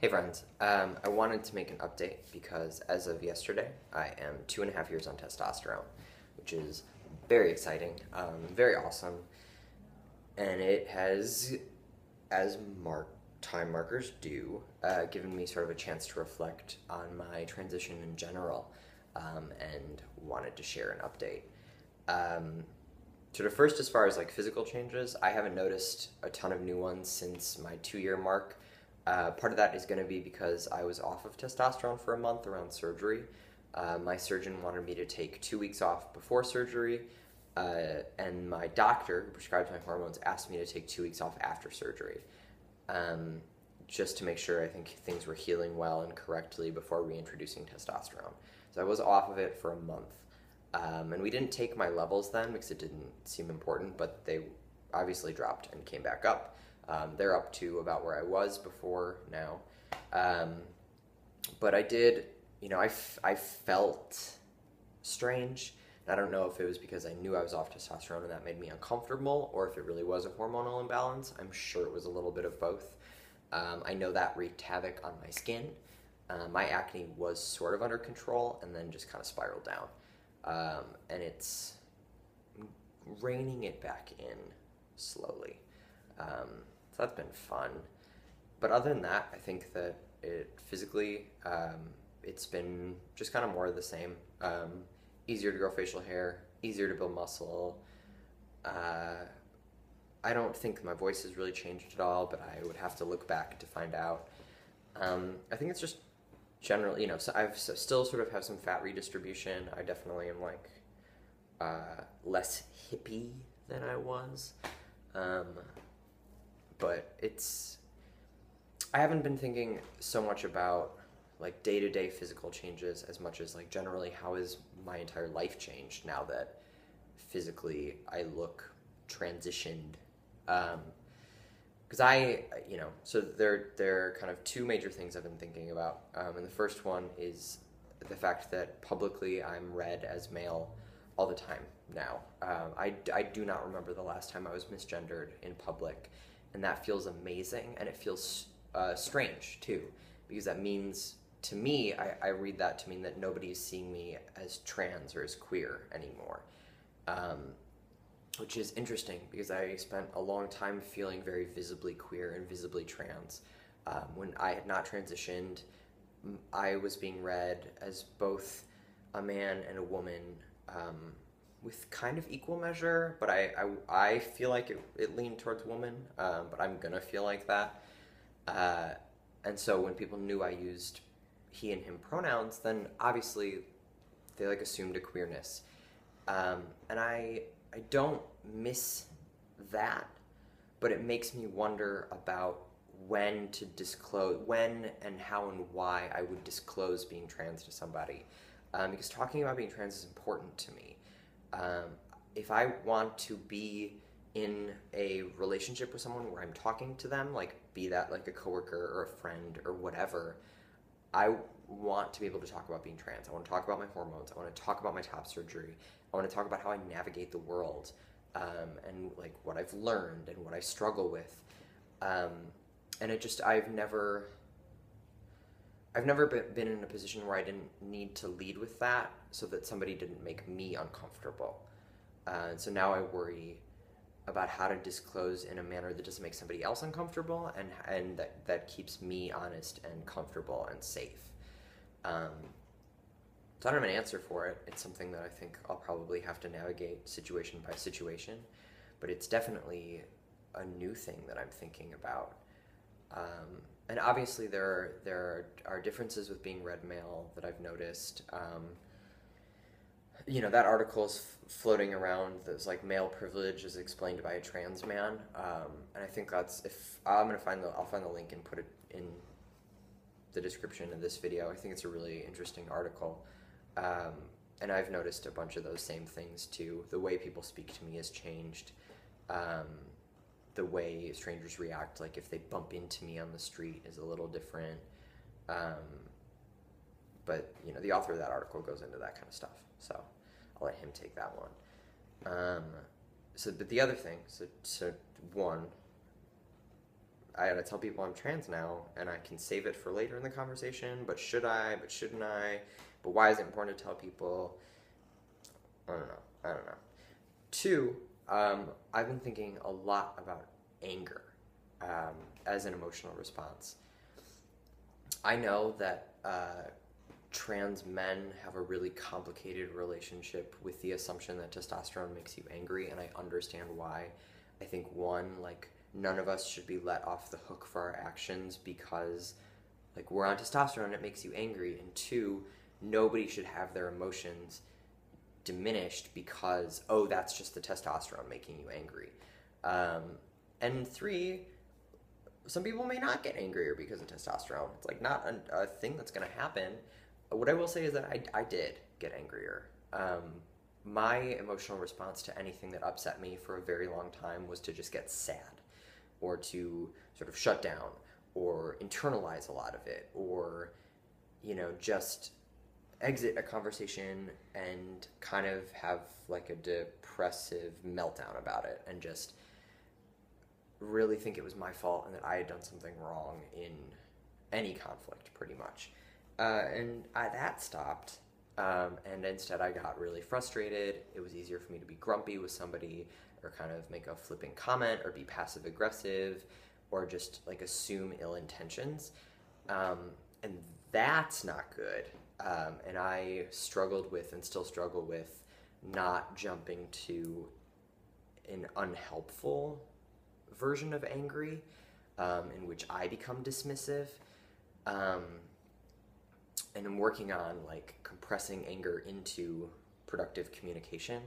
Hey friends, I wanted to make an update because as of yesterday, I am 2.5 years on testosterone, which is very exciting, very awesome, and it has, as time markers do, given me sort of a chance to reflect on my transition in general, and wanted to share an update. Sort of first, as far as like physical changes, I haven't noticed a ton of new ones since my 2 year mark. Part of that is going to be because I was off of testosterone for a month around surgery. My surgeon wanted me to take 2 weeks off before surgery, and my doctor, who prescribes my hormones, asked me to take 2 weeks off after surgery, just to make sure I think things were healing well and correctly before reintroducing testosterone. So I was off of it for a month. And we didn't take my levels then because it didn't seem important, but they obviously dropped and came back up. They're up to about where I was before now. But I did, I felt strange. And I don't know if it was because I knew I was off testosterone and that made me uncomfortable, or if it really was a hormonal imbalance. I'm sure it was a little bit of both. I know that wreaked havoc on my skin. My acne was sort of under control and then just kind of spiraled down. And it's reining it back in slowly. So that's been fun. But other than that, I think that physically, it's been just kind of more of the same. Easier to grow facial hair, easier to build muscle. I don't think my voice has really changed at all, but I would have to look back to find out. I think it's just generally, so I've still sort of have some fat redistribution. I definitely am like less hippie than I was. But I haven't been thinking so much about like day-to-day physical changes as much as like generally how has my entire life changed now that physically I look transitioned. Because so there are kind of two major things I've been thinking about. And the first one is the fact that publicly I'm read as male all the time now. I do not remember the last time I was misgendered in public, and that feels amazing, and it feels strange too, because that means, to me, I read that to mean that nobody is seeing me as trans or as queer anymore. Which is interesting because I spent a long time feeling very visibly queer and visibly trans. When I had not transitioned, I was being read as both a man and a woman, with kind of equal measure, but I feel like it leaned towards woman, but I'm gonna feel like that. And so when people knew I used he and him pronouns, then obviously they like assumed a queerness. And I don't miss that, but it makes me wonder about when and how and why I would disclose being trans to somebody. Because talking about being trans is important to me. If I want to be in a relationship with someone where I'm talking to them, like be that like a coworker or a friend or whatever, I want to be able to talk about being trans. I want to talk about my hormones. I want to talk about my top surgery. I want to talk about how I navigate the world, and like what I've learned and what I struggle with. And I've never been in a position where I didn't need to lead with that so that somebody didn't make me uncomfortable. So now I worry about how to disclose in a manner that doesn't make somebody else uncomfortable and that keeps me honest and comfortable and safe. So I don't have an answer for it. It's something that I think I'll probably have to navigate situation by situation, but it's definitely a new thing that I'm thinking about. And obviously there are differences with being red male that I've noticed. That article's floating around that's like male privilege is explained by a trans man, and I think I'll find the link and put it in the description of this video. I think it's a really interesting article, and I've noticed a bunch of those same things too. The way people speak to me has changed. The way strangers react, like if they bump into me on the street, is a little different. But the author of that article goes into that kind of stuff, so I'll let him take that one. But the other thing, one, I gotta tell people I'm trans now, and I can save it for later in the conversation, but should I? But shouldn't I? But why is it important to tell people? I don't know. I don't know. Two, I've been thinking a lot about anger as an emotional response. I know that trans men have a really complicated relationship with the assumption that testosterone makes you angry, and I understand why. I think one, like, none of us should be let off the hook for our actions because, like, we're on testosterone and it makes you angry. And two, nobody should have their emotions diminished because, oh, that's just the testosterone making you angry. And three, some people may not get angrier because of testosterone. It's like not a thing that's going to happen. What I will say is that I did get angrier. My emotional response to anything that upset me for a very long time was to just get sad, or to sort of shut down, or internalize a lot of it, or, you know, just exit a conversation and kind of have like a depressive meltdown about it and just really think it was my fault and that I had done something wrong in any conflict, pretty much. That stopped. And instead I got really frustrated. It was easier for me to be grumpy with somebody, or kind of make a flipping comment, or be passive aggressive, or just like assume ill intentions. And that's not good. And I struggled with, and still struggle with, not jumping to an unhelpful version of angry, in which I become dismissive. And I'm working on like compressing anger into productive communication.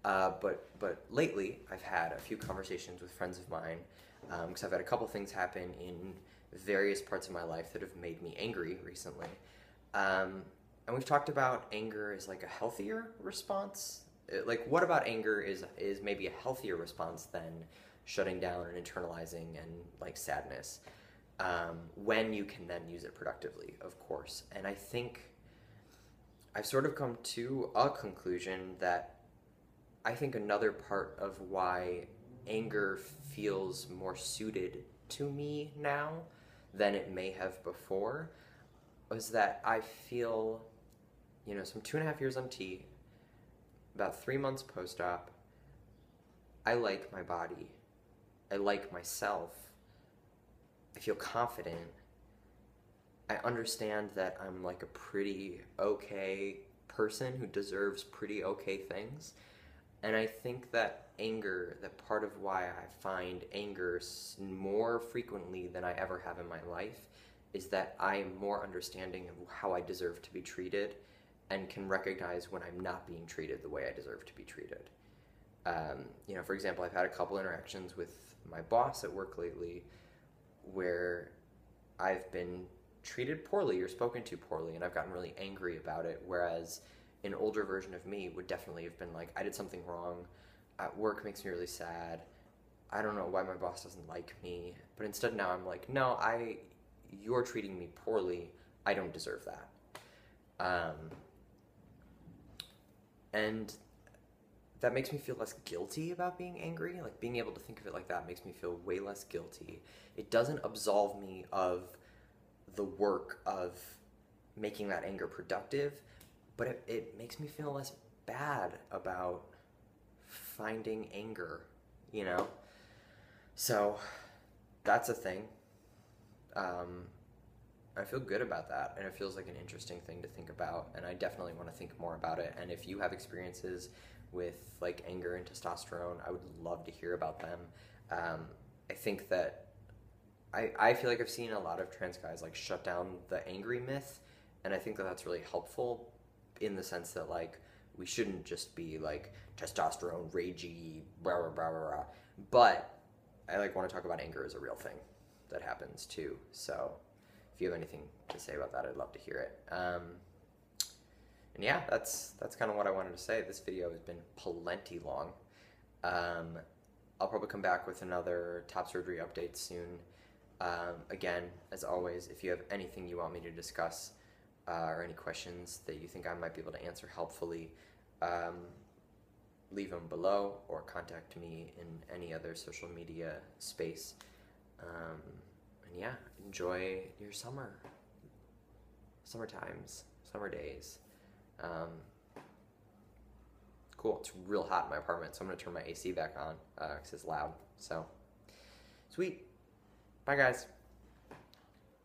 But lately I've had a few conversations with friends of mine, because I've had a couple things happen in various parts of my life that have made me angry recently. And we've talked about anger as like a healthier response. Like, what about anger is maybe a healthier response than shutting down and internalizing and like sadness, when you can then use it productively, of course. And I think I've sort of come to a conclusion that I think another part of why anger feels more suited to me now than it may have before was that I feel, you know, some 2.5 years on T, about 3 months post-op, I like my body. I like myself. I feel confident. I understand that I'm like a pretty okay person who deserves pretty okay things. And I think that anger, that part of why I find anger more frequently than I ever have in my life, is that I am more understanding of how I deserve to be treated and can recognize when I'm not being treated the way I deserve to be treated. You know, for example, I've had a couple interactions with my boss at work lately where I've been treated poorly or spoken to poorly, and I've gotten really angry about it, whereas an older version of me would definitely have been like, I did something wrong, at work makes me really sad, I don't know why my boss doesn't like me. But instead now I'm like, no, you're treating me poorly, I don't deserve that. And that makes me feel less guilty about being angry. Like, being able to think of it like that makes me feel way less guilty. It doesn't absolve me of the work of making that anger productive, but it makes me feel less bad about finding anger, you know? So that's a thing. I feel good about that, and it feels like an interesting thing to think about, and I definitely want to think more about it. And if you have experiences with like anger and testosterone, I would love to hear about them. I think that I feel like I've seen a lot of trans guys like shut down the angry myth, and I think that that's really helpful in the sense that like we shouldn't just be like testosterone ragey blah blah blah blah, but I like want to talk about anger as a real thing that happens too. So if you have anything to say about that, I'd love to hear it. And yeah, that's kind of what I wanted to say. This video has been plenty long. I'll probably come back with another top surgery update soon. Again, as always, if you have anything you want me to discuss, or any questions that you think I might be able to answer helpfully, leave them below or contact me in any other social media space. And yeah, enjoy your summer times, summer days. Cool. It's real hot in my apartment, so I'm gonna turn my AC back on because it's loud. So sweet. Bye, guys.